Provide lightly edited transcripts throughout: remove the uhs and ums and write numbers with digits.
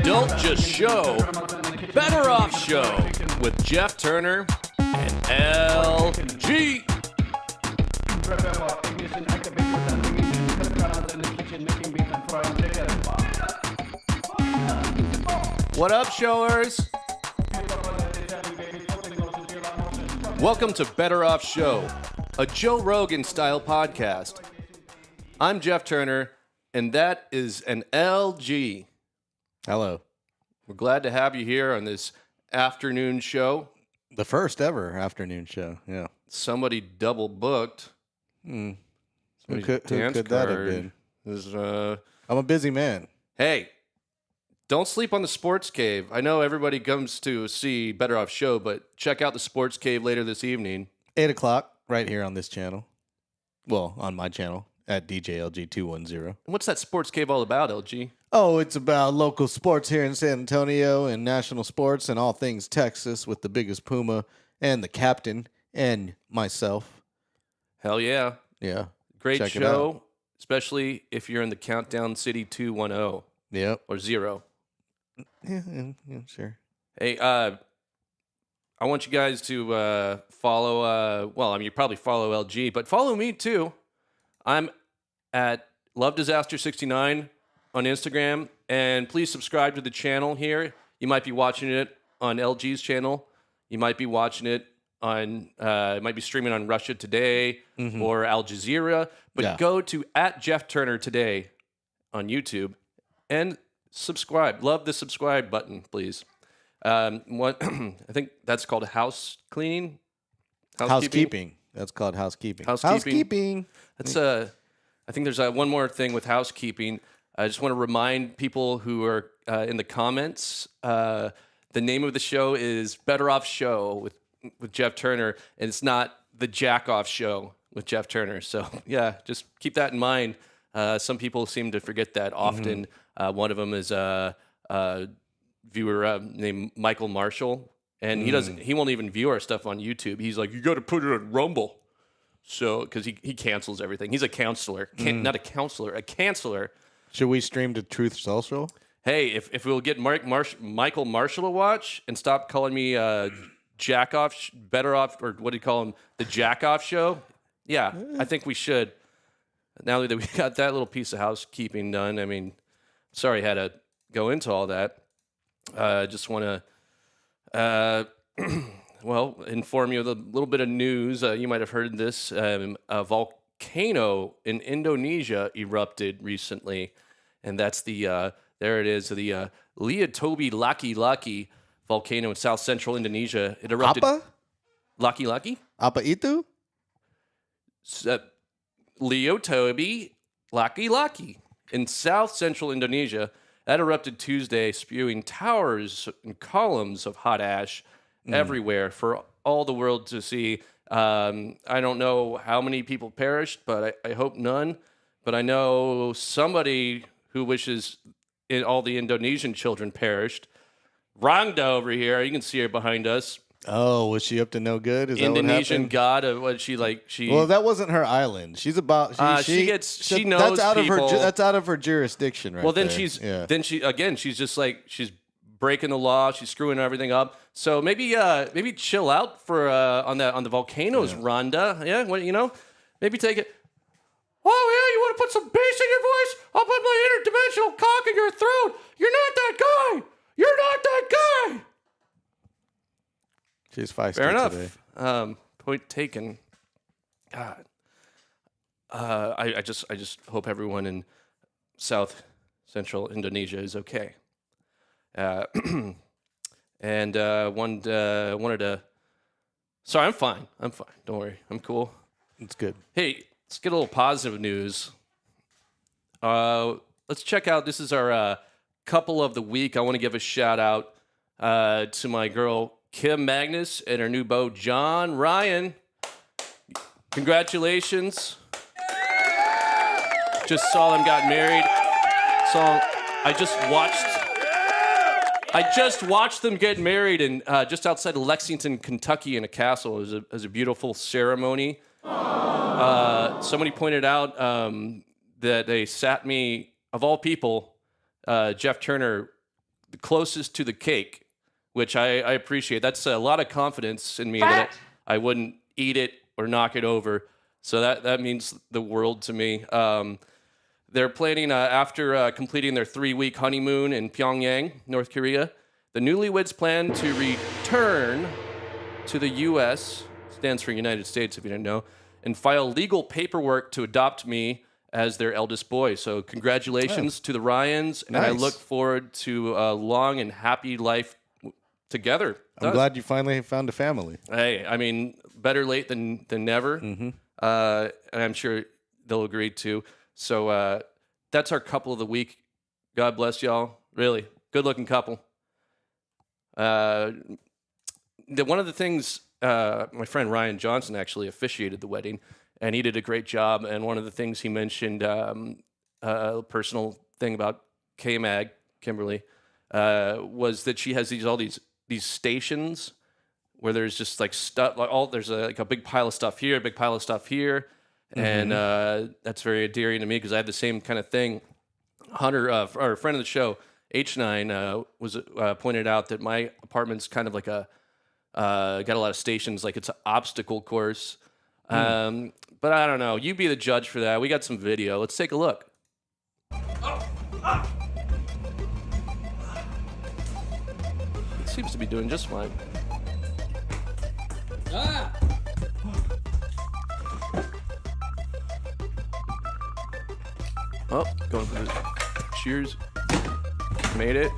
Don't Just Show, Better Off Show with Jeff Turner and LG. What up, showers? Welcome to Better Off Show, a Joe Rogan-style podcast. I'm Jeff Turner, and that is an LG. Hello. We're glad to have you here on this afternoon show. The first ever afternoon show, yeah. Somebody double booked. Who could that have been? I'm a busy man. Hey, don't sleep on the Sports Cave. I know everybody comes to see Better Off Show, but check out the Sports Cave later this evening. 8 o'clock, right here on this channel. Well, on my channel, at DJLG210. What's that Sports Cave all about, LG? Oh, it's about local sports here in San Antonio and national sports and all things Texas with the biggest Puma and the captain and myself. Hell yeah. Yeah. Great Check show, especially if you're in the Countdown City 210. Yep. Or 0. Yeah, sure. Hey, I want you guys to follow, you probably follow LG, but follow me too. I'm at Love Disaster 69 on Instagram, and please subscribe to the channel here. You might be watching it on LG's channel. You might be watching it on, it might be streaming on Russia Today or Al Jazeera, but go to @Jeff Turner Today on YouTube and subscribe. Love the subscribe button, please. What I think that's called house cleaning. Housekeeping. That's called housekeeping. Housekeeping. That's I think there's one more thing with housekeeping. I just want to remind people who are in the comments. The name of the show is Better Off Show with Jeff Turner, and it's not the Jack Off Show with Jeff Turner. So yeah, just keep that in mind. Some people seem to forget that often. One of them is a viewer named Michael Marshall, and he won't even view our stuff on YouTube. He's like, you got to put it on Rumble. So, because he cancels everything. He's a counselor. Not a counselor, a canceller. Should we stream to Truth Social? Hey, if we'll get Michael Marshall a watch and stop calling me Jack Off, Better Off, or what do you call him? The Jack Off Show? Yeah, I think we should. Now that we got that little piece of housekeeping done, I mean, sorry I had to go into all that. I just want to, inform you of a little bit of news. You might have heard this. A volcano in Indonesia erupted recently, and that's the Liatobi Laki-Laki volcano in south central Indonesia. It erupted. Apa? Laki-Laki? Apa itu? Liatobi Laki-Laki in south central Indonesia. That erupted Tuesday, spewing towers and columns of hot ash everywhere for all the world to see. I don't know how many people perished, but I hope none. But I know somebody who wishes all the Indonesian children perished. Rangda over here, you can see her behind us. Oh, was she up to no good? Is Indonesian that god of what she like? Well, that wasn't her island. She's about. She knows that's people. That's out of her jurisdiction, right? Well, then there. she's just like she's breaking the law. She's screwing everything up. So maybe chill out for on the volcanoes, Rhonda. Yeah, maybe take it. Oh yeah, you want to put some bass in your voice? I'll put my interdimensional cock in your throat. You're not that guy. You're not that guy. She's feisty Fair enough. Today. Point taken. God. I just hope everyone in South Central Indonesia is okay. And wanted to. Sorry, I'm fine. Don't worry. I'm cool. It's good. Hey, let's get a little positive news. Let's check out. This is our couple of the week. I want to give a shout out to my girl Kim Magnus and her new beau John Ryan. Congratulations. Just saw them got married. So I just watched them get married in just outside of Lexington, Kentucky in a castle. It was a beautiful ceremony. Somebody pointed out that they sat me, of all people, Jeff Turner the closest to the cake, which I appreciate. That's a lot of confidence in me that I wouldn't eat it or knock it over. So that means the world to me. They're planning, after completing their 3-week honeymoon in Pyongyang, North Korea, the newlyweds plan to return to the U.S., stands for United States if you didn't know, and file legal paperwork to adopt me as their eldest boy. So congratulations to the Ryans, and I Nice. look forward to a long and happy life together. I'm glad you finally found a family. Hey, I mean, better late than never. And I'm sure they'll agree too. So that's our couple of the week. God bless y'all. Really good looking couple. One of the things, my friend Ryan Johnson actually officiated the wedding, and he did a great job. And one of the things he mentioned, a personal thing about K-Mag, Kimberly, was that she has all these stations where there's just like stuff, there's like a big pile of stuff here, a big pile of stuff here. And that's very endearing to me because I have the same kind of thing. Hunter, our friend of the show, E09, was pointed out that my apartment's kind of like got a lot of stations, like it's an obstacle course. But I don't know. You be the judge for that. We got some video. Let's take a look. It seems to be doing just fine. Oh, going for the shears. Made it.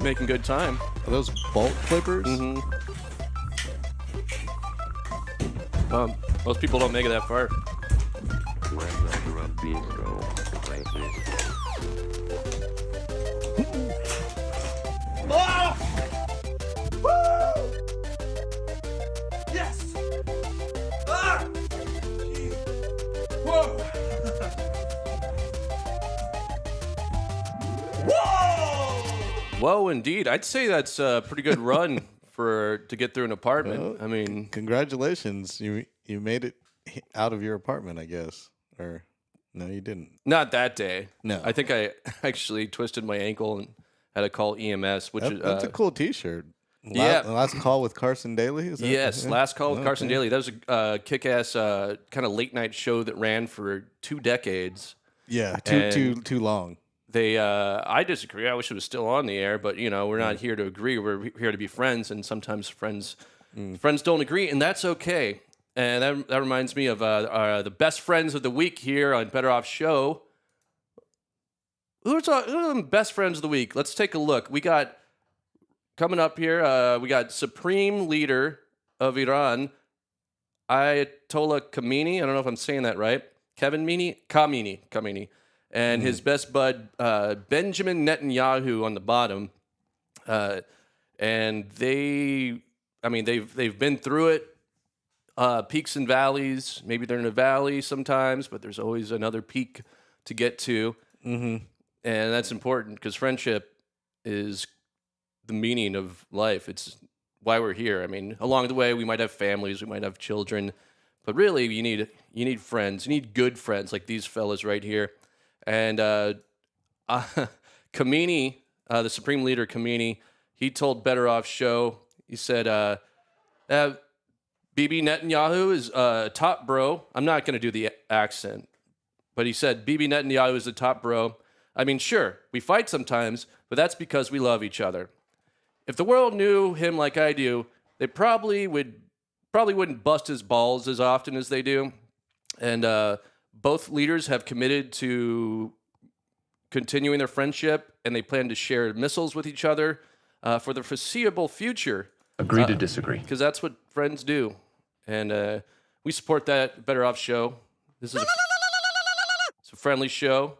Making good time. Are those bolt clippers? Most people don't make it that far. Yes! Ah! Whoa! Whoa! Whoa, indeed. I'd say that's a pretty good run to get through an apartment. I mean, Congratulations. You made it out of your apartment, I guess. Or no, you didn't. not that day. No. I think I actually twisted my ankle and had to call EMS, which is That's a cool T-shirt. Yeah. Last call with Carson Daly. Is that, yes, yeah? Last Call with Carson Okay. Daly. That was a kick-ass kind of late-night show that ran for 2 decades. Yeah, And- too long. I disagree. I wish it was still on the air, but we're not here to agree. We're here to be friends, and sometimes friends don't agree, and that's okay. And that reminds me of the best friends of the week here on Better Off Show. Who are the best friends of the week? Let's take a look. We got coming up here. We got Supreme Leader of Iran, Ayatollah Khamenei. I don't know if I'm saying that right. Khamenei. And his best bud, Benjamin Netanyahu, on the bottom. And they've been through it, peaks and valleys. Maybe they're in a valley sometimes, but there's always another peak to get to. And that's important because friendship is the meaning of life. It's why we're here. I mean, along the way, we might have families, we might have children, but really, you need friends. You need good friends like these fellas right here. And Khamenei, the Supreme Leader Khamenei, he told Better Off Show, he said, Bibi Netanyahu is top bro. I'm not going to do the accent, but he said, Bibi Netanyahu is the top bro. I mean, sure, we fight sometimes, but that's because we love each other. If the world knew him like I do, they probably wouldn't bust his balls as often as they do. And both leaders have committed to continuing their friendship, and they plan to share missiles with each other for the foreseeable future. Agree to disagree. Because that's what friends do. And we support that Better Off Show. This is it's a friendly show.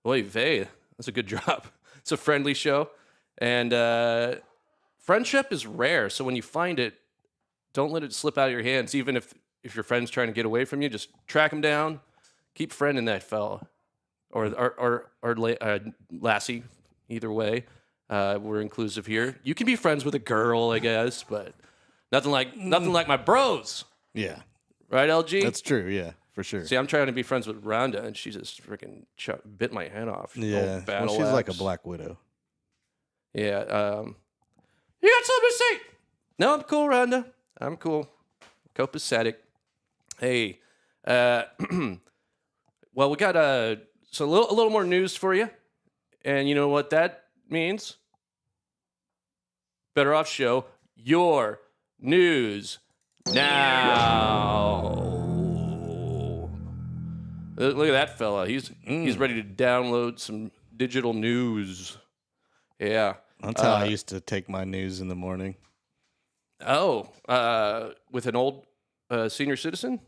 Oy vey, that's a good drop. It's a friendly show. And friendship is rare, so when you find it, don't let it slip out of your hands. Even if your friend's trying to get away from you, just track him down. Keep friending that fella. Or lassie, either way. We're inclusive here. You can be friends with a girl, I guess, but nothing like my bros. Yeah, Right, LG? that's true. Yeah, for sure. See, I'm trying to be friends with Rhonda, and she just freaking bit my head off. Yeah, Old battle she's like a axe. Black Widow. Yeah. You got something to say? No, I'm cool, Rhonda. I'm cool. Copacetic. Hey. Well, we got a little more news for you. And you know what that means? Better Off Show, your news now. Look at that fella. He's ready to download some digital news. Yeah. That's how I used to take my news in the morning. Oh, with an old senior citizen?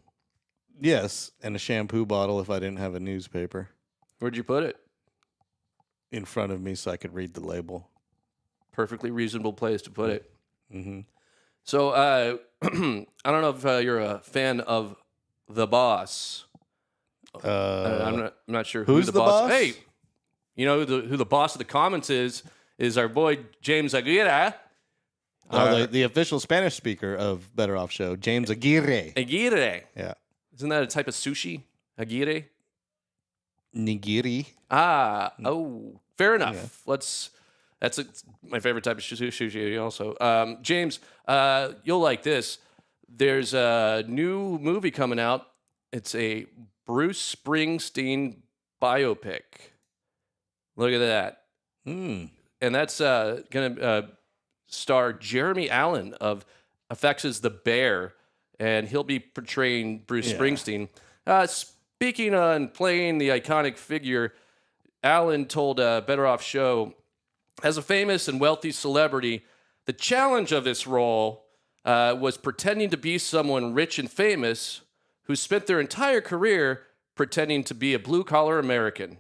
Yes, and a shampoo bottle if I didn't have a newspaper Where'd you put it? in front of me so I could read the label. Perfectly reasonable place to put it. Mm-hmm. So, I don't know if you're a fan of The Boss. I'm not sure who's who the boss? Hey, you know who the boss of the comments is our boy James Aguirre. The official Spanish speaker of Better Off Show, James Aguirre. Aguirre. Yeah. Isn't that a type of sushi? Aguirre? Nigiri. Fair enough. That's my favorite type of sushi also. James, you'll like this. There's a new movie coming out. It's a Bruce Springsteen biopic. Look at that. Mm. And that's going to star Jeremy Allen of FX's The Bear, and he'll be portraying Bruce Springsteen. Speaking on playing the iconic figure, Allen told Better Off Show, as a famous and wealthy celebrity, the challenge of this role was pretending to be someone rich and famous who spent their entire career pretending to be a blue-collar American.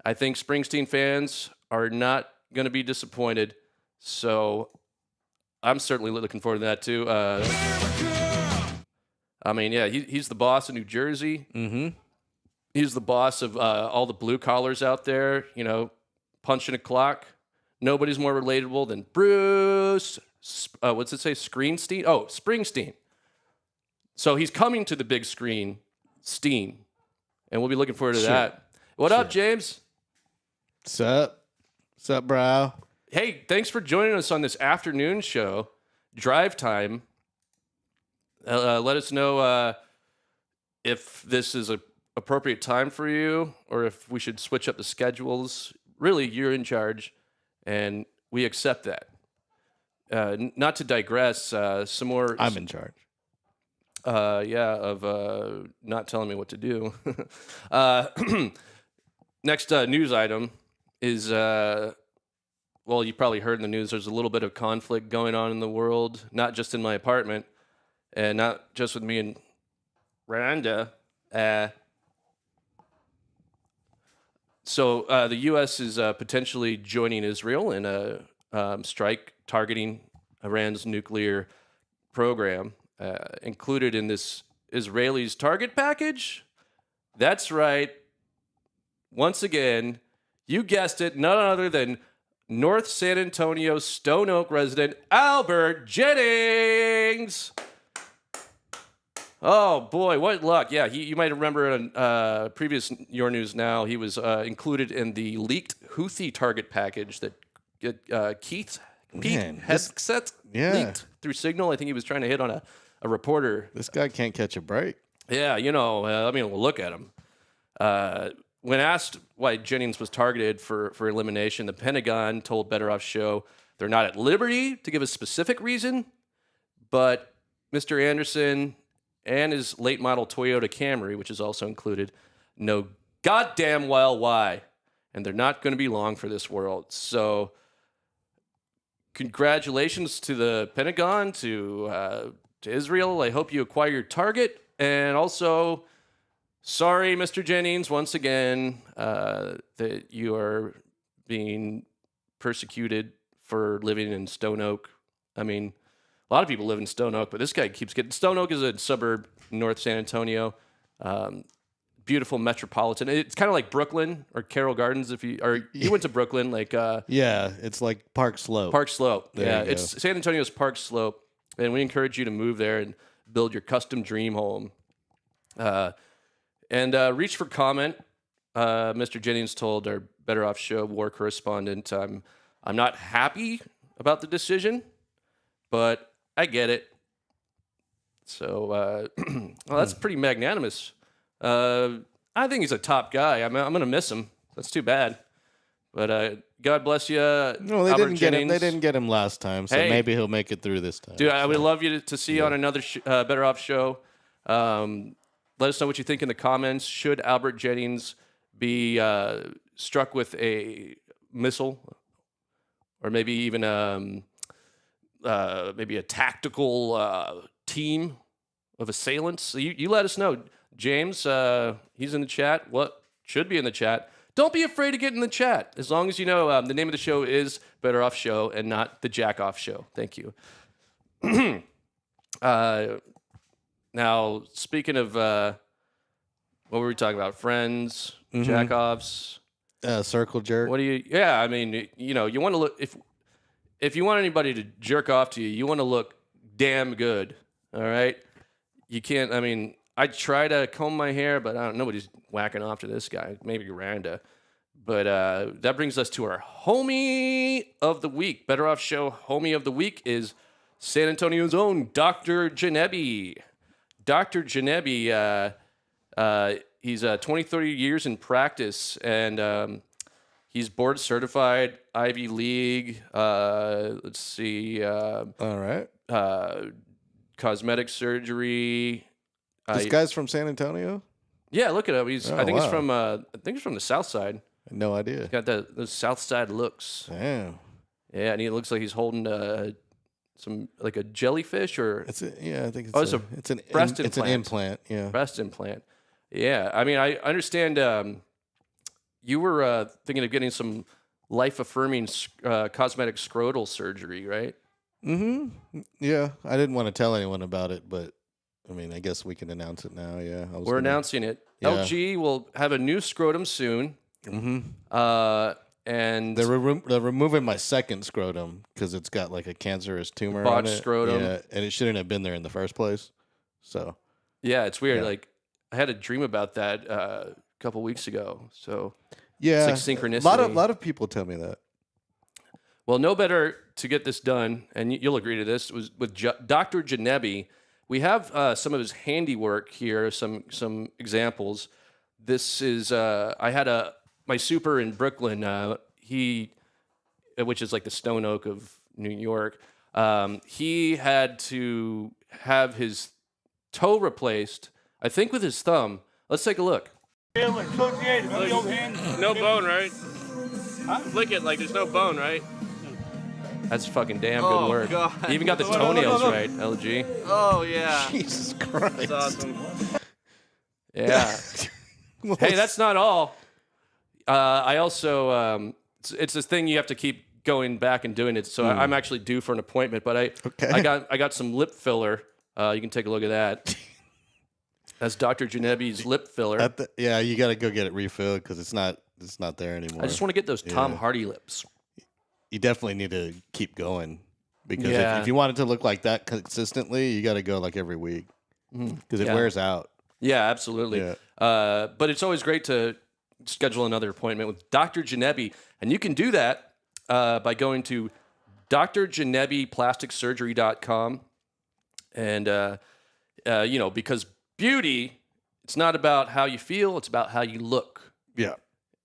I think Springsteen fans are not going to be disappointed, so I'm certainly looking forward to that too. I mean, yeah, he's the boss of New Jersey. Mm-hmm. He's the boss of all the blue collars out there, you know, punching a clock. Nobody's more relatable than Bruce. What's it say? Springsteen? Oh, Springsteen. So he's coming to the big screen, Steen, and we'll be looking forward to that. What up, James? Sup, bro? Hey, thanks for joining us on this afternoon show, Drive Time. Let us know if this is an appropriate time for you or if we should switch up the schedules. Really, you're in charge, and we accept that. Not to digress, some more... I'm in charge. Of not telling me what to do. Next news item is... well, you probably heard in the news there's a little bit of conflict going on in the world, not just in my apartment, and not just with me and Rhonda. So the U.S. is potentially joining Israel in a strike targeting Iran's nuclear program. Included in this Israelis' target package? That's right. Once again, you guessed it, none other than North San Antonio Stone Oak resident Albert Jennings. Oh, boy, what luck. Yeah, you might remember on previous Your News Now, he was included in the leaked Houthi target package that Pete Hegseth leaked through Signal. I think he was trying to hit on a reporter. This guy can't catch a break. Yeah, you know, we'll look at him. When asked why Jennings was targeted for elimination, the Pentagon told Better Off Show they're not at liberty to give a specific reason, but Mr. Anderson and his late model Toyota Camry, which is also included, know goddamn well why, and they're not going to be long for this world. So congratulations to the Pentagon, to Israel. I hope you acquire your target. And also, sorry, Mr. Jennings, once again, that you are being persecuted for living in Stone Oak. I mean, a lot of people live in Stone Oak, but this guy keeps getting... Stone Oak is a suburb north San Antonio. Beautiful metropolitan. It's kind of like Brooklyn or Carroll Gardens. You went to Brooklyn, like... yeah, it's like Park Slope. Park Slope. There you It's San Antonio's Park Slope. And we encourage you to move there and build your custom dream home. And reach for comment. Mr. Jennings told our Better Off Show war correspondent, I'm not happy about the decision, but I get it. So, well, that's pretty magnanimous. I think he's a top guy. I'm going to miss him. That's too bad. But God bless you, No, they Albert didn't get him. Jennings. They didn't get him last time, so Hey. maybe he'll make it through this time. Dude, I would love you to see you on another Better Off Show. Let us know what you think in the comments. Should Albert Jennings be struck with a missile, or maybe even maybe a tactical team of assailants? So you let us know. James, he's in the chat. What should be in the chat? Don't be afraid to get in the chat. As long as you know the name of the show is Better Off Show and not the Jack Off Show. Thank you. Now, speaking of, what were we talking about? Friends, Jack Offs. Circle jerk. What do you? Yeah, I mean, you know, you want to look if you want anybody to jerk off to you, you want to look damn good. All right, you can't. I mean, I try to comb my hair, but nobody's whacking off to this guy. Maybe Randa. But that brings us to our homie of the week. Better Off Show homie of the week is San Antonio's own Dr. Janebi. Dr. Janebi, he's 20, 30 years in practice, and he's board certified, Ivy League. Let's see. All right. Cosmetic surgery. This guy's from San Antonio? Yeah, look at him. I think he's wow. from. I think he's from the South Side. No idea. Got those South Side looks. Damn. Yeah, and he looks like he's holding some like a jellyfish or I think it's it's it's an breast it's an implant. implant. Yeah. breast implant. Yeah, I mean, I understand you were thinking of getting some life-affirming cosmetic scrotal surgery, right? Mm-hmm. Yeah. I didn't want to tell anyone about it, but I mean, I guess we can announce it now. Yeah. We're announcing it. Yeah. LG will have a new scrotum soon. Mm-hmm. And They're removing my second scrotum because it's got like a cancerous tumor on Botched it. scrotum. Yeah, and it shouldn't have been there in the first place. So yeah, it's weird. Yeah. Like I had a dream about that a couple weeks ago. So yeah, It's like synchronicity. A lot of people tell me that. well, no better to get this done, and you'll agree to this, was with Dr. Janebi. We have some of his handiwork here, some examples. This is I had my super in Brooklyn. Which is like the Stone Oak of New York. He had to have his toe replaced, I think with his thumb. Let's take a look. Associated with your hand. No bone, right? Flick it like there's no bone, right? That's fucking damn good work. God. You even got the toenails right, LG. Oh yeah, Jesus Christ! that's awesome. Yeah. Hey, that's not all. I also, it's this thing you have to keep going back and doing it. So I'm actually due for an appointment, but I got some lip filler. You can take a look at that. That's Dr. Janebi's lip filler. Yeah, you got to go get it refilled because it's not there anymore. I just want to get those Tom Hardy lips. You definitely need to keep going because Yeah. if you want it to look like that consistently, you got to go like every week because it Yeah. wears out. Yeah, absolutely. Yeah. But it's always great to schedule another appointment with Dr. Janebi. And you can do that by going to drjanebiplasticsurgery.com. And, because beauty, it's not about how you feel, it's about how you look. Yeah.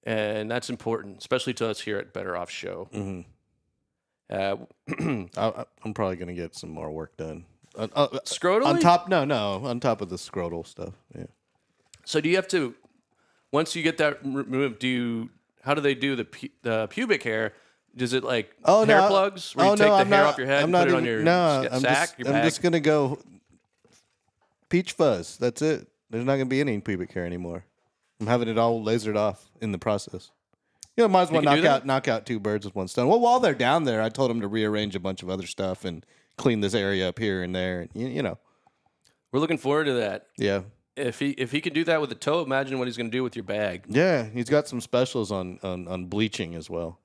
And that's important, especially to us here at Better Off Show. Mm-hmm. Mm-hmm. I'm probably going to get some more work done. Scrotally? On top of the scrotal stuff. Yeah. So do you have to, once you get that removed, how do they do the pubic hair? Does it like hair plugs? Where you take the hair off your head and put it on your sack, your I'm bag? just going to go peach fuzz. That's it. There's not going to be any pubic hair anymore. I'm having it all lasered off in the process. Might as well knock out two birds with one stone. Well, while they're down there, I told them to rearrange a bunch of other stuff and clean this area up here and there. We're looking forward to that. Yeah. If he can do that with a toe, imagine what he's going to do with your bag. Yeah, he's got some specials on bleaching as well.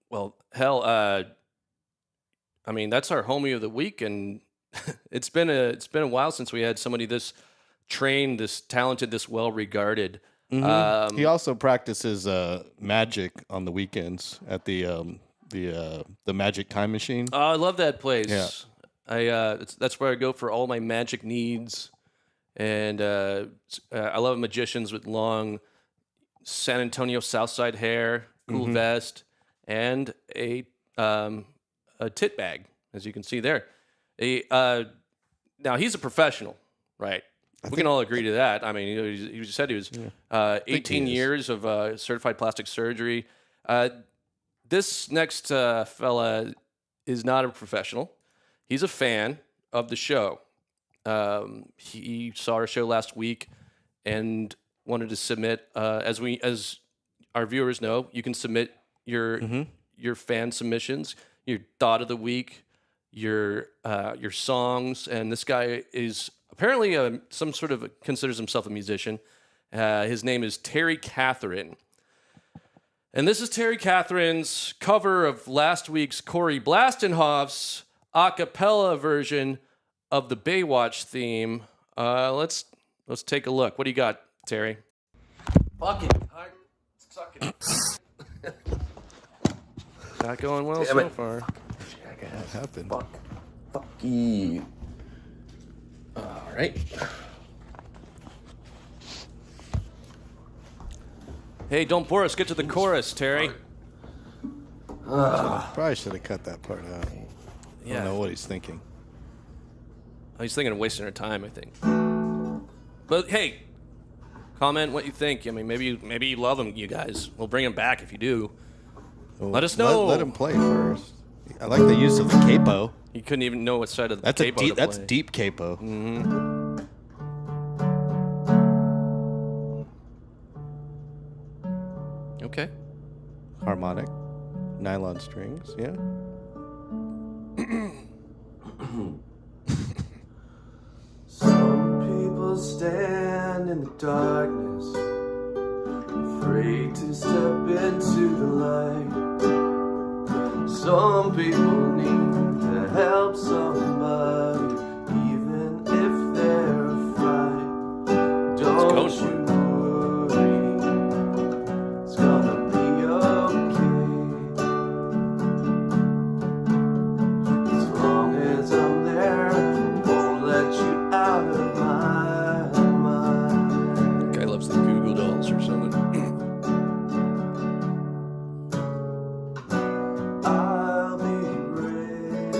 Well, hell, that's our homie of the week, and it's been a while since we had somebody this trained, this talented, this well-regarded. He also practices magic on the weekends at the Magic Time Machine. Oh, I love that place. Yeah. That's where I go for all my magic needs. And I love magicians with long San Antonio Southside hair, cool vest, and a tit bag, as you can see there. Now, he's a professional, right? We can all agree to that. I mean, he said he was 18 years of certified plastic surgery. This next fella is not a professional. He's a fan of the show. He saw our show last week and wanted to submit. As our viewers know, you can submit your fan submissions, your thought of the week, your songs, and this guy is apparently considers himself a musician. His name is Terry Catherine. And this is Terry Catherine's cover of last week's Corey Blastenhoff's a cappella version of the Baywatch theme. Let's take a look. What do you got, Terry? Fucking hard. Sucking. Not going well so far. What happened? Fuck you. All right. Hey, don't bore us. Get to the chorus, Terry. Probably should have cut that part out. I don't know what he's thinking. He's thinking of wasting our time, I think. But hey, comment what you think. I mean, maybe you love him, you guys. We'll bring him back if you do. Well, let us know. Let him play first. I like the use of the capo. He couldn't even know what side of the That's capo to play. That's deep capo. Okay. Harmonic, nylon strings. Yeah. Some people stand in the darkness, afraid to step into the light. Some people need to help somebody, even if they're afraid. Don't you worry, it's gonna be okay. As long as I'm there, I won't let you out of my mind. Guy loves the Goo Goo Dolls or something. I'll be ready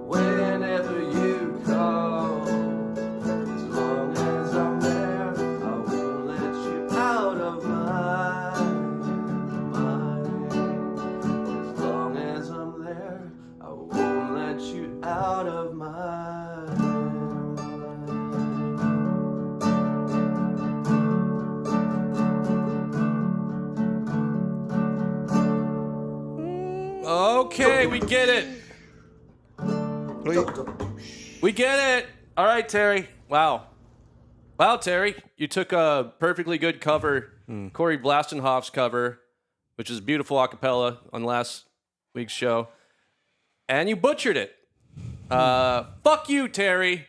whenever you call. As long as I'm there, I won't let you out of my mind. As long as I'm there, I won't let you out of my mind. Okay, we get it. We get it. All right, Terry. Wow, Terry, you took a perfectly good cover, Corey Blastenhoff's cover, which is beautiful a cappella on last week's show, and you butchered it. Fuck you, Terry.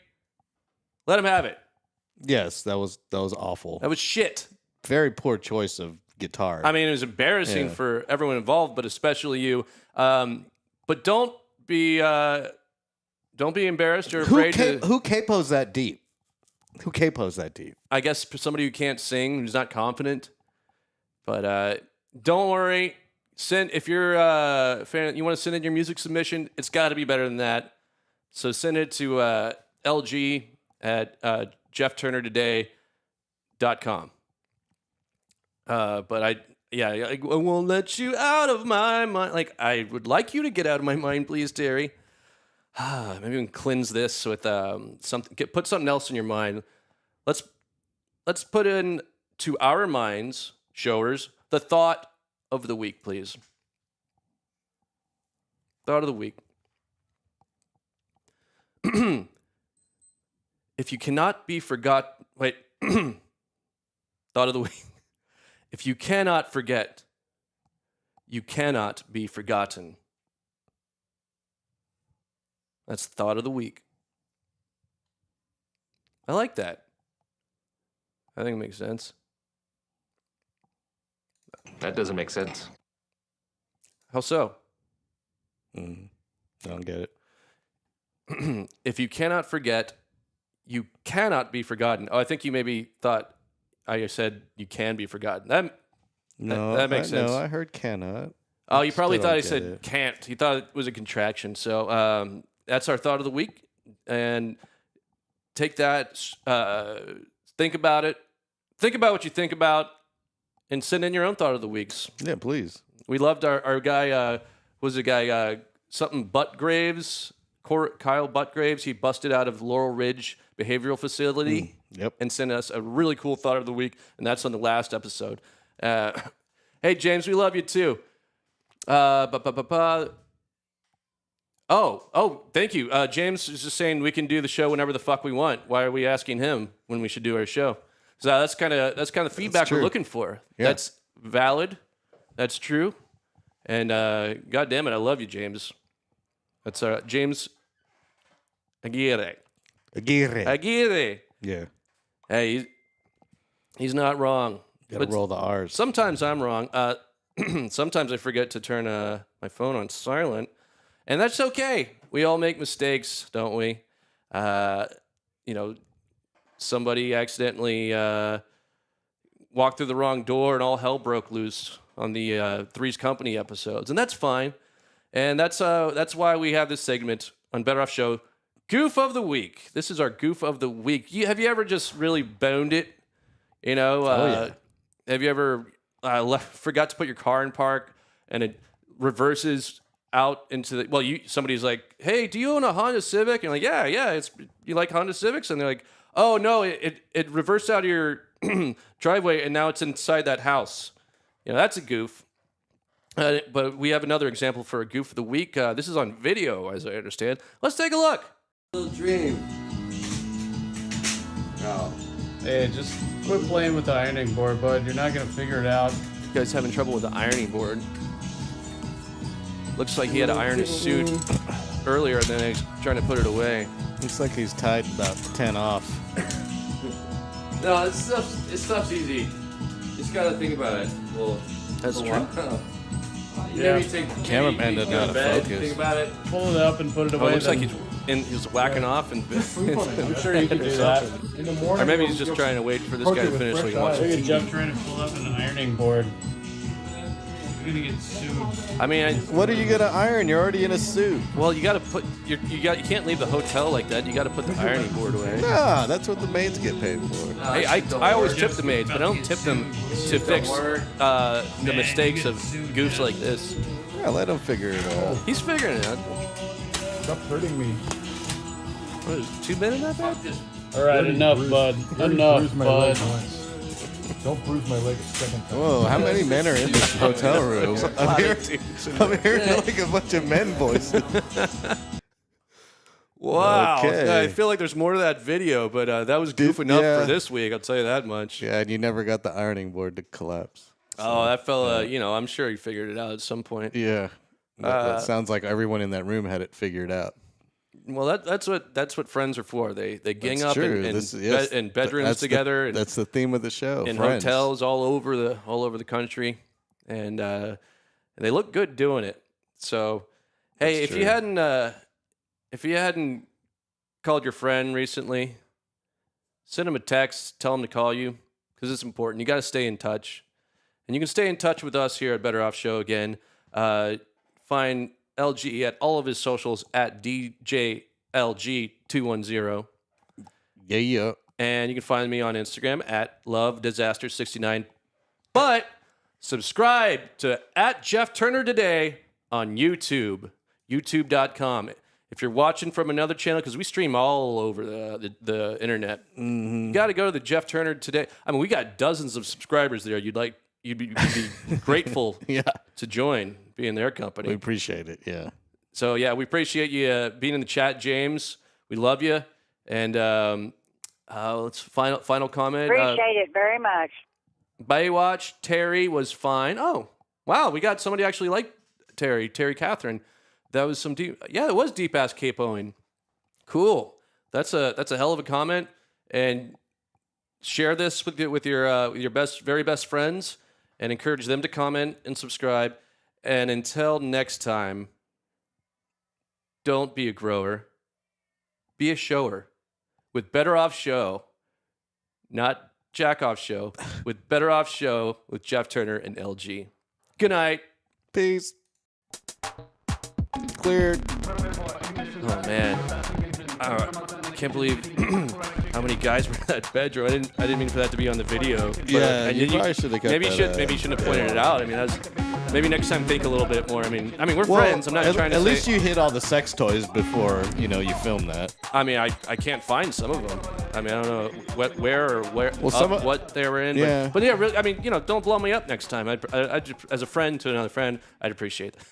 Let him have it. Yes, that was awful. That was shit. Very poor choice of guitar. I mean, it was embarrassing for everyone involved, but especially you. But don't be embarrassed or afraid Who capos that deep? Who capos that deep? I guess for somebody who can't sing, who's not confident. But don't worry. If you're a fan, you want to send in your music submission, it's got to be better than that. So send it to LG at JeffTurnerToday.com. But I won't let you out of my mind. Like, I would like you to get out of my mind, please, Terry. Maybe we can cleanse this with something. Put something else in your mind. Let's put in to our minds, showers, the thought of the week, please. Thought of the week. If you cannot be forgot, wait. Thought of the week. If you cannot forget, you cannot be forgotten. That's thought of the week. I like that. I think it makes sense. That doesn't make sense. How so? I don't get it. If you cannot forget, you cannot be forgotten. Oh, I think you maybe thought I said you can be forgotten. That makes sense. No, I heard cannot. Oh, you probably Still thought I don't said get it. can't. You thought it was a contraction. So that's our thought of the week. And take that, think about it. Think about what you think about and send in your own thought of the weeks. Yeah, please. We loved our guy, something Buttgraves, Kyle Buttgraves. He busted out of Laurel Ridge Behavioral Facility Yep. and sent us a really cool thought of the week, and that's on the last episode. Hey, James, we love you too. Oh, thank you. James is just saying we can do the show whenever the fuck we want. Why are we asking him when we should do our show? So that's kind of feedback we're true. looking for. Yeah. That's valid. That's true. And God damn it, I love you, James. That's James Aguirre. Aguirre. Yeah. Hey, he's not wrong. Gotta roll the R's. Sometimes I'm wrong. Sometimes I forget to turn my phone on silent, and that's okay. We all make mistakes, don't we? Somebody accidentally walked through the wrong door, and all hell broke loose on the Three's Company episodes, and that's fine. And that's why we have this segment on Better Off Show, Goof of the Week. This is our Goof of the Week. Have you ever just really boned it? Yeah. Have you ever forgot to put your car in park and it reverses out into the somebody's like, hey, do you own a Honda Civic? And you're like, yeah, you like Honda Civics? And they're like, oh no, it reversed out of your driveway and now it's inside that house. That's a goof. But we have another example for a goof of the week. This is on video, as I understand. Let's take a look. Little dream. Oh. Hey, just quit playing with the ironing board, bud. You're not gonna figure it out. You guys having trouble with the ironing board? Looks like he had to iron his suit earlier, and then he's trying to put it away. Looks like he's tied about 10 off. No, this stuff's easy. You just gotta think about it. Well, That's true. Yeah. Maybe take Cameraman doesn't know how to focus. Think about it. Pull it up and put it Oh, away. it looks like then. he's whacking off, and I'm sure you can do that. In the morning, or maybe he's just trying to wait for this guy to finish so he wants Look to. at Jeff trying to pull up an ironing board. You're gonna get sued. I mean, What are you gonna iron? You're already in a suit. well, you got to put you can't leave the hotel like that. You got to put the ironing board away. Nah, that's what the maids get paid for. Hey, I always tip the maids, but I don't tip them to fix the mistakes of goofs like this. Yeah, let him figure it out. He's figuring it out. Stop hurting me. What is 2 minutes that bad? All right, enough, bud. Enough, bud. Don't bruise my leg a second time. Whoa, how many men are in this hotel room? I'm hearing like a bunch of men voices. Wow. Okay. I feel like there's more to that video, but that was goof enough yeah. for this week. I'll tell you that much. Yeah, and you never got the ironing board to collapse. Oh, that fella, I'm sure he figured it out at some point. Yeah. That sounds like everyone in that room had it figured out. Well, that's what friends are for. They gang That's up true. in bedrooms together. And that's the theme of the show. in friends. hotels all over the country, and they look good doing it. So, hey, That's if you hadn't called your friend recently, send him a text, tell him to call you because it's important. You got to stay in touch, and you can stay in touch with us here at Better Off Show again. Find LG at all of his socials at DJLG210. Yeah. And you can find me on Instagram at LoveDisaster69. But subscribe to at Jeff Turner Today on YouTube, youtube.com. If you're watching from another channel, because we stream all over the internet, you got to go to the Jeff Turner Today. I mean, we got dozens of subscribers there. You'd be grateful Yeah. to join, be in their company. We appreciate it. Yeah. So, yeah, we appreciate you being in the chat, James. We love you. And let's final comment. Appreciate it very much. Baywatch, Terry was fine. Oh, wow, we got somebody actually like Terry Catherine. That was some deep. Yeah, it was deep ass capoing. Cool. That's a hell of a comment. and share this with your very best friends, and encourage them to comment and subscribe. And until next time, don't be a grower, be a shower with Better Off Show, not Jack Off Show, with Better Off Show with Jeff Turner and LG. Good night. Peace. Cleared. Oh man, I can't believe how many guys were in that bedroom. I didn't mean for that to be on the video. But Yeah, you probably should have kept maybe that. Maybe you shouldn't have pointed it out. I mean, maybe next time think a little bit more. I mean, we're friends. I'm not trying to. At least you hit all the sex toys before you film that. I mean, I can't find some of them. I mean, I don't know where what they were in. Yeah. But yeah, really, I mean, don't blow me up next time. I as a friend to another friend, I'd appreciate that.